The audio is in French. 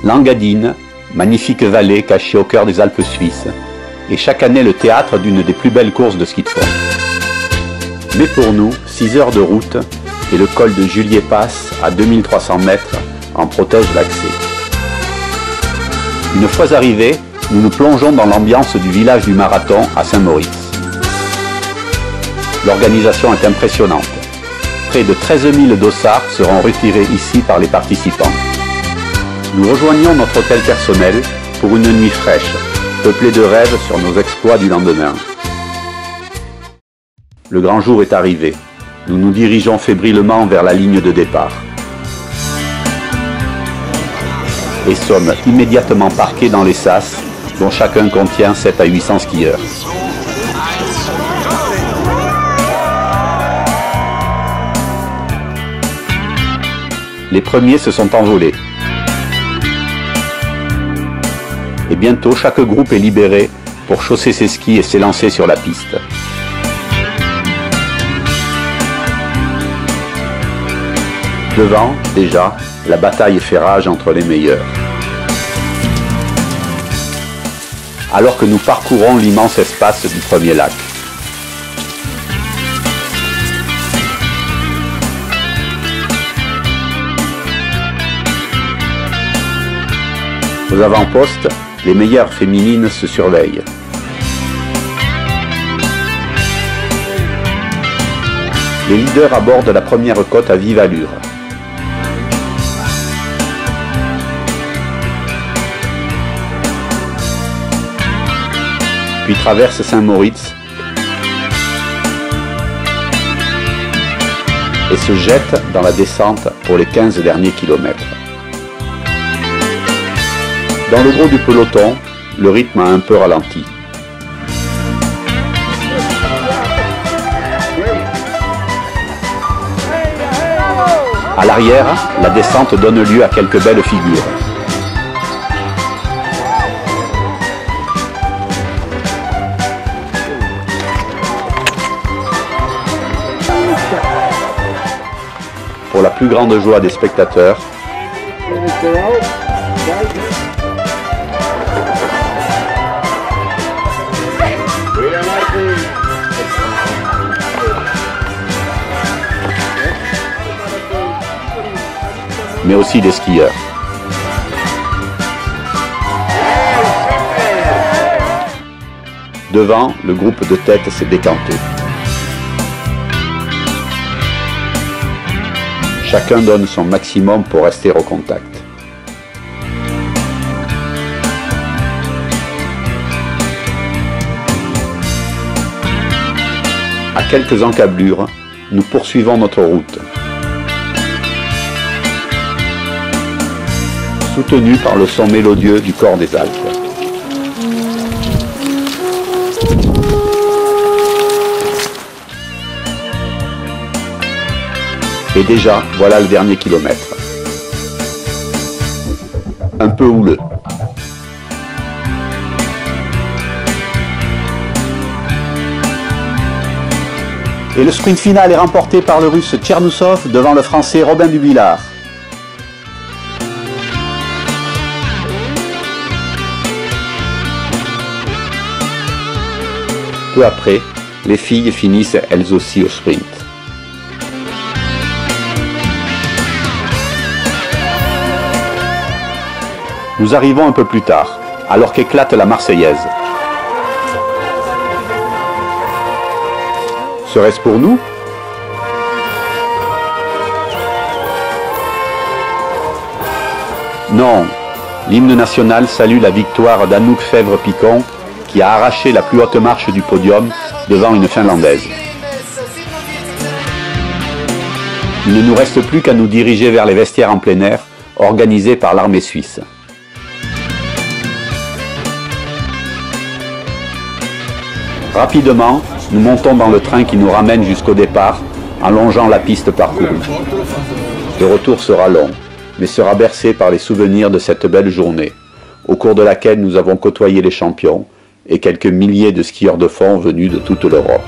L'Engadine, magnifique vallée cachée au cœur des Alpes suisses, est chaque année le théâtre d'une des plus belles courses de ski de fond. Mais pour nous, 6 heures de route et le col de Julier-Pass à 2300 mètres en protègent l'accès. Une fois arrivés, nous nous plongeons dans l'ambiance du village du marathon à Saint-Moritz. L'organisation est impressionnante. Près de 13 000 dossards seront retirés ici par les participants. Nous rejoignons notre hôtel personnel pour une nuit fraîche, peuplée de rêves sur nos exploits du lendemain. Le grand jour est arrivé. Nous nous dirigeons fébrilement vers la ligne de départ. Et sommes immédiatement parqués dans les sas, dont chacun contient 7 à 800 skieurs. Les premiers se sont envolés. Et bientôt, chaque groupe est libéré pour chausser ses skis et s'élancer sur la piste. Devant, déjà, la bataille fait rage entre les meilleurs. Alors que nous parcourons l'immense espace du premier lac. Aux avant-postes, les meilleures féminines se surveillent. Les leaders abordent la première côte à vive allure. Puis traversent Saint-Moritz et se jettent dans la descente pour les 15 derniers kilomètres. Dans le gros du peloton, le rythme a un peu ralenti. À l'arrière, la descente donne lieu à quelques belles figures. Pour la plus grande joie des spectateurs, mais aussi des skieurs. Devant, le groupe de tête s'est décanté. Chacun donne son maximum pour rester au contact. À quelques encablures, nous poursuivons notre route. Soutenu par le son mélodieux du corps des Alpes. Et déjà, voilà le dernier kilomètre. Un peu houleux. Et le sprint final est remporté par le Russe Tchernoussov devant le Français Robin Dubillard. Peu après, les filles finissent elles aussi au sprint. Nous arrivons un peu plus tard, alors qu'éclate la Marseillaise. Serait-ce pour nous? Non, l'hymne national salue la victoire d'Anouk Fèvre-Picon, qui a arraché la plus haute marche du podium devant une Finlandaise. Il ne nous reste plus qu'à nous diriger vers les vestiaires en plein air, organisés par l'armée suisse. Rapidement, nous montons dans le train qui nous ramène jusqu'au départ, en longeant la piste parcourue. Le retour sera long, mais sera bercé par les souvenirs de cette belle journée, au cours de laquelle nous avons côtoyé les champions, et quelques milliers de skieurs de fond venus de toute l'Europe.